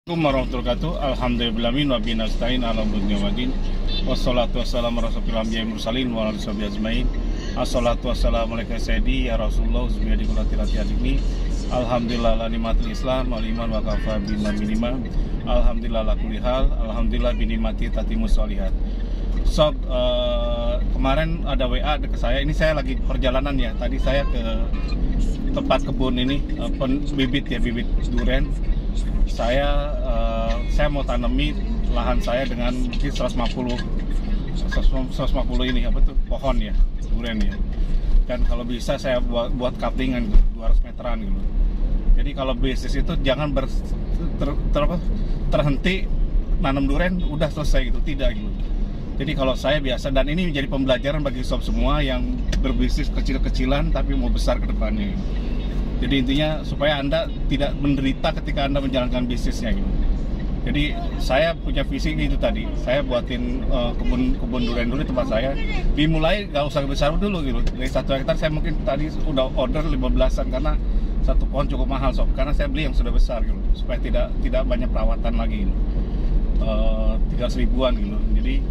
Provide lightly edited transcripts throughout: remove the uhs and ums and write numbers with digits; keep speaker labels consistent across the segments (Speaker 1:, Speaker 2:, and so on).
Speaker 1: Assalamualaikum warahmatullahi wabarakatuh. Alhamdulillahi wa bihi nasta'in ala umuri waddin. Wassalatu wassalamu ala rasulil anbiya'i mursalin wa ala alihi ajmain. Assalatu wassalamu alaika sayyidi ya Rasulullah subhanahu wa ta'ala. Alhamdulillah la nikmatul Islam wal iman wa kafa bima minima. Alhamdulillah la kulli hal. Alhamdulillah bi nikmati tatimus sholihat. Sob, kemarin ada WA ke saya. Ini saya lagi perjalanan ya. Tadi saya ke tempat kebun ini, bibit durian. Saya mau tanami lahan saya dengan mungkin 150 ini apa tuh pohon ya, durian ya. Dan kalau bisa saya buat kaplingan 200 meteran gitu. Jadi kalau bisnis itu jangan terhenti nanam durian udah selesai gitu, tidak gitu. Jadi kalau saya biasa, dan ini menjadi pembelajaran bagi sob semua yang berbisnis kecil-kecilan tapi mau besar ke depannya gitu. Jadi intinya supaya Anda tidak menderita ketika Anda menjalankan bisnisnya gitu. Jadi saya punya visi itu tadi. Saya buatin kebun durian dulu di tempat saya. Dimulai gak usah besar dulu gitu. Dari 1 hektar saya mungkin tadi udah order 15-an karena satu pohon cukup mahal sob. Karena saya beli yang sudah besar gitu. Supaya tidak banyak perawatan lagi gitu. 300 ribuan gitu. Jadi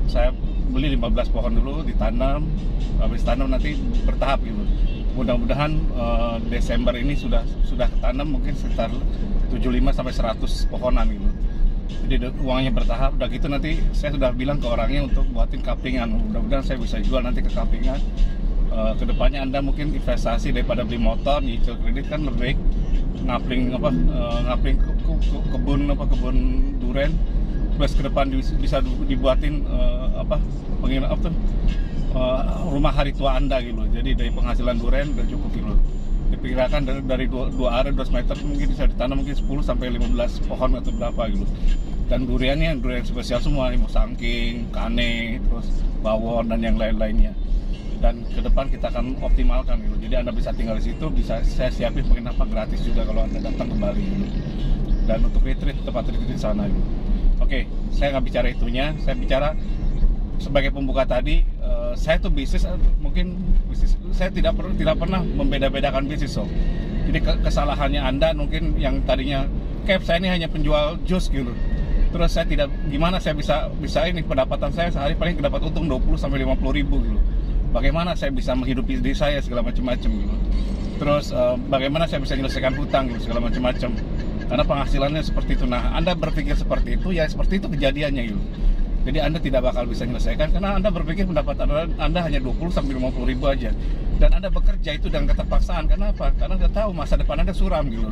Speaker 1: saya beli 15 pohon dulu, ditanam. Habis tanam nanti bertahap gitu. Mudah-mudahan Desember ini sudah ketanam mungkin sekitar 75 sampai 100 pohonan gitu. Jadi uangnya bertahap. Udah gitu nanti saya sudah bilang ke orangnya untuk buatin kaplingan. Mudah-mudahan saya bisa jual nanti ke kaplingan. Kedepannya Anda mungkin investasi daripada beli motor, nyicil kredit kan lebih baik ngapling kebun durian. Plus ke depan bisa dibuatin rumah hari tua Anda gitu. Jadi dari penghasilan durian udah cukup gitu. Diperkirakan dari 2 area 200 meter mungkin bisa ditanam mungkin 10 sampai 15 pohon atau berapa gitu. Dan duriannya durian spesial semua, musangking, kane, terus bawor dan yang lain-lainnya. Dan ke depan kita akan optimalkan gitu. Jadi Anda bisa tinggal di situ, bisa saya siapin penginapan gratis juga kalau Anda datang kembali gitu. Dan untuk retreat, tempat retreat di sana gitu. Oke, saya nggak bicara itunya, saya bicara sebagai pembuka tadi. Saya tuh bisnis saya tidak pernah membeda-bedakan bisnis so. Jadi kesalahannya Anda mungkin yang tadinya saya ini hanya penjual jus gitu. Terus saya gimana saya bisa ini pendapatan saya sehari paling dapat untung 20 sampai 50 ribu gitu. Bagaimana saya bisa menghidupi diri saya segala macam-macam gitu. Terus bagaimana saya bisa menyelesaikan hutang gitu segala macam-macam. Karena penghasilannya seperti itu. Nah, Anda berpikir seperti itu ya seperti itu kejadiannya gitu. Jadi Anda tidak bakal bisa menyelesaikan karena Anda berpikir pendapatan Anda hanya 20 sampai 50 ribu aja. Dan Anda bekerja itu dengan keterpaksaan. Kenapa? Karena Anda tahu masa depan Anda suram gitu.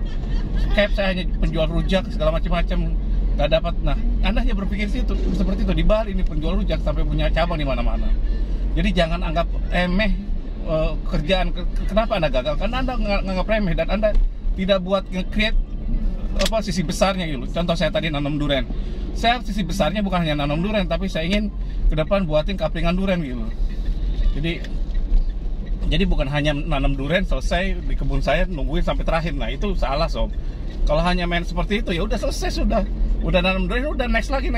Speaker 1: Kayak saya hanya penjual rujak segala macam-macam, nggak dapat. Nah, Anda hanya berpikir seperti itu. Di Bali ini penjual rujak sampai punya cabang di mana-mana. Jadi jangan anggap remeh kerjaan. Kenapa Anda gagal? Karena Anda nganggap remeh dan Anda tidak buat nge-create sisi besarnya gitu. Contoh saya tadi nanam durian. Saya sisi besarnya bukan hanya nanam durian, tapi saya ingin ke depan buatin kaplingan durian gitu. Jadi bukan hanya nanam durian selesai di kebun saya nungguin sampai terakhir. Nah, itu salah sob. Kalau hanya main seperti itu ya udah selesai sudah. Udah nanam durian udah next lagi.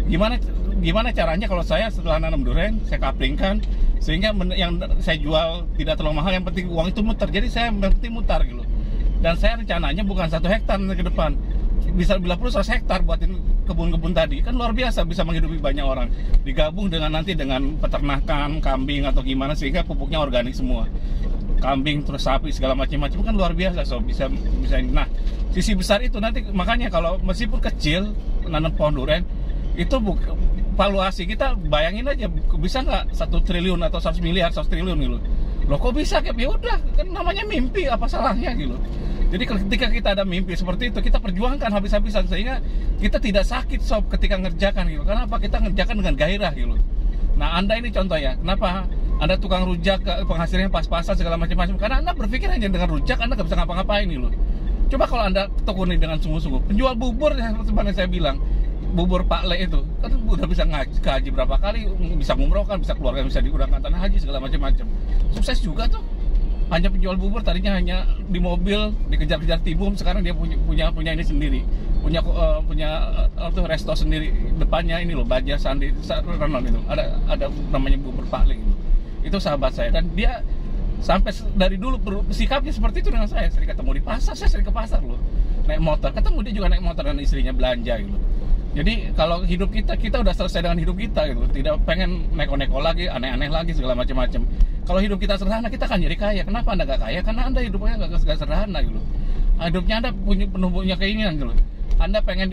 Speaker 1: Gimana caranya kalau saya setelah nanam durian saya kaplingkan sehingga yang saya jual tidak terlalu mahal, yang penting uang itu muter. Jadi saya berarti mutar gitu. Dan saya rencananya bukan 1 hektar ke depan. Bisa bila perlu 100 hektar buatin kebun-kebun tadi. Kan luar biasa bisa menghidupi banyak orang. Digabung dengan peternakan kambing atau gimana sehingga pupuknya organik semua. Kambing terus sapi segala macam-macam kan luar biasa so bisa ini. Nah, sisi besar itu nanti makanya kalau meskipun kecil nanam pohon durian itu valuasi kita bayangin aja bisa nggak 1 triliun atau 100 miliar 100 triliun gitu. Loh kok bisa kayak ya udah kan namanya mimpi, apa salahnya gitu. Jadi ketika kita ada mimpi seperti itu, kita perjuangkan habis-habisan sehingga kita tidak sakit sob ketika ngerjakan gitu. Kenapa? Kita ngerjakan dengan gairah gitu. Nah, Anda ini contoh ya. Kenapa Anda tukang rujak penghasilannya pas-pasan segala macam-macam? Karena Anda berpikir hanya dengan rujak Anda nggak bisa ngapa-ngapain gitu. Coba kalau Anda tekuni dengan sungguh-sungguh. Penjual bubur ya seperti saya bilang, bubur Pak Le itu kan udah bisa ngaji berapa kali, bisa ngumrohkan, bisa keluarga, bisa diurangkan tanah haji segala macam-macam. Sukses juga tuh. Hanya penjual bubur tadinya hanya di mobil dikejar-kejar tibum, sekarang dia punya ini sendiri, punya resto sendiri depannya ini loh, Baja Sandi Renon itu ada namanya bubur Pak Le gitu. Itu sahabat saya dan dia sampai dari dulu sikapnya seperti itu dengan saya. Sering ketemu di pasar, saya sering ke pasar loh. naik motor, ketemu dia juga naik motor dan istrinya belanja gitu. Jadi kalau hidup kita udah selesai dengan hidup kita gitu, tidak pengen neko-neko lagi, aneh-aneh lagi segala macam-macam. Kalau hidup kita sederhana, kita akan jadi kaya. Kenapa Anda nggak kaya? Karena Anda hidupnya nggak sederhana gitu. Hidupnya Anda punya keinginan gitu. Anda pengen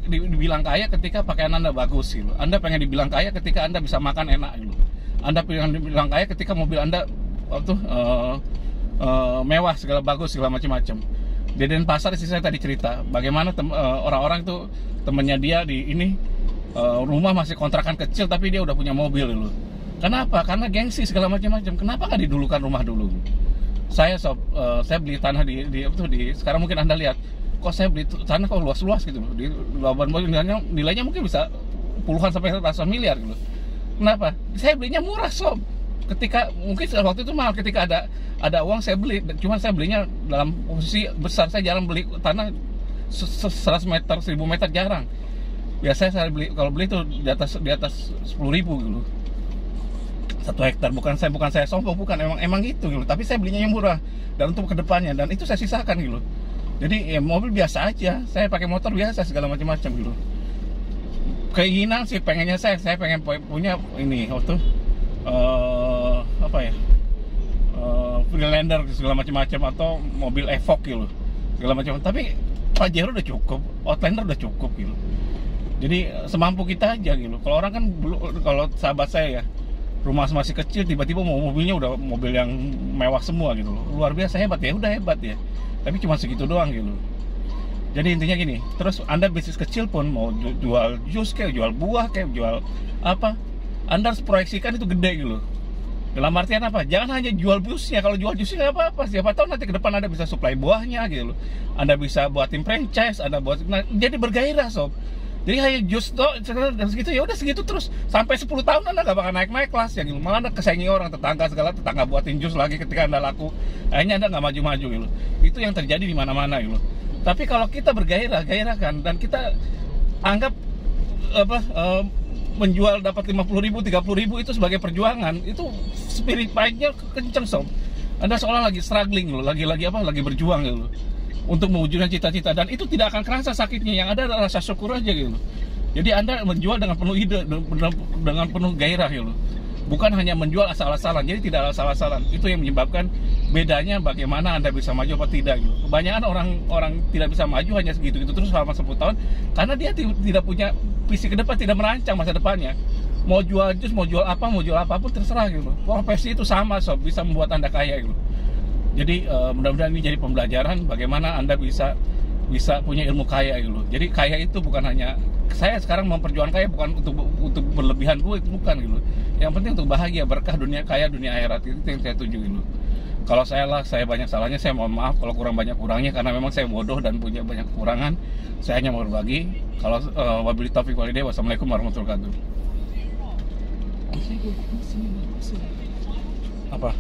Speaker 1: dibilang kaya ketika pakaian Anda bagus gitu. Anda pengen dibilang kaya ketika Anda bisa makan enak gitu. Anda pengen dibilang kaya ketika mobil Anda mewah, segala bagus, segala macam-macam. Di Denpasar sih saya tadi cerita bagaimana orang-orang itu temennya dia di ini rumah masih kontrakan kecil tapi dia udah punya mobil dulu. Kenapa? Karena gengsi segala macam-macam. Kenapa nggak didulukan rumah dulu? Saya beli tanah di sekarang mungkin Anda lihat, kok saya beli tanah kok luas-luas gitu loh. Di Labuan Bajo nilainya mungkin bisa puluhan sampai ratusan miliar gitu. Kenapa? Saya belinya murah sob. Ketika mungkin waktu itu mahal, ketika ada uang saya beli, cuman saya belinya dalam posisi besar. Saya jarang beli tanah 100 meter, 1000 meter jarang. Biasanya saya beli, kalau beli itu di atas 10.000 gitu. 1 hektar. Bukan saya sombong, bukan, emang gitu gitu. Tapi saya belinya yang murah dan untuk kedepannya, dan itu saya sisakan gitu. Jadi ya mobil biasa aja, saya pakai motor biasa segala macam-macam gitu. Keinginan sih pengennya saya pengen punya ini waktu Freelander segala macam-macam, atau mobil Evoque gitu segala macam. Tapi Pajero udah cukup, Outlander udah cukup gitu. Jadi semampu kita aja gitu. Kalau orang kan, kalau sahabat saya ya, rumah masih kecil, tiba-tiba mobilnya udah mobil yang mewah semua gitu loh. Luar biasa hebat ya, udah hebat ya. Tapi cuma segitu doang gitu. Jadi intinya gini, terus Anda bisnis kecil pun mau jual jus kayak, jual buah kayak, jual apa, Anda harus proyeksikan itu gede gitu. Dalam artian apa? Jangan hanya jual jusnya. Kalau jual jusnya nggak apa-apa. Siapa tahu nanti ke depan Anda bisa supply buahnya gitu. Anda bisa buatin franchise, Anda buat, jadi bergairah sob. Jadi hanya jus tuh dan segitu, ya udah segitu terus sampai 10 tahun Anda nggak bakal naik kelas ya gitu. Malah Anda kesaingi orang, tetangga buatin jus lagi ketika Anda laku. Akhirnya Anda nggak maju-maju gitu. Itu yang terjadi di mana-mana gitu. Tapi kalau kita gairahkan dan kita anggap menjual dapat 50.000, 30.000 itu sebagai perjuangan, itu spirit fight-nya kenceng sob. Anda seolah lagi struggling loh, lagi berjuang gitu untuk mewujudkan cita-cita, dan itu tidak akan kerasa sakitnya. Yang ada adalah rasa syukur aja gitu. Jadi Anda menjual dengan penuh ide, dengan penuh gairah gitu. Bukan hanya menjual asal-asalan. Jadi tidak asal-asalan. Itu yang menyebabkan bedanya bagaimana Anda bisa maju atau tidak gitu. Kebanyakan orang tidak bisa maju hanya segitu-gitu terus selama 10 tahun karena dia tidak punya visi ke depan, tidak merancang masa depannya. Mau jual jus, mau jual apapun terserah gitu. Profesi itu sama sob, bisa membuat Anda kaya gitu. Jadi mudah-mudahan ini jadi pembelajaran bagaimana Anda bisa punya ilmu kaya gitu. Jadi kaya itu bukan hanya, saya sekarang memperjuangkan kaya bukan untuk berlebihan duit, bukan gitu. Yang penting untuk bahagia, berkah dunia kaya, dunia akhirat, itu yang saya tuju gitu. Kalau saya banyak salahnya, saya mohon maaf kalau kurang banyak kurangnya, karena memang saya bodoh dan punya banyak kekurangan. Saya hanya mau berbagi. Kalau wabillahi taufiq wal hidayah, wassalamualaikum warahmatullahi wabarakatuh. Apa?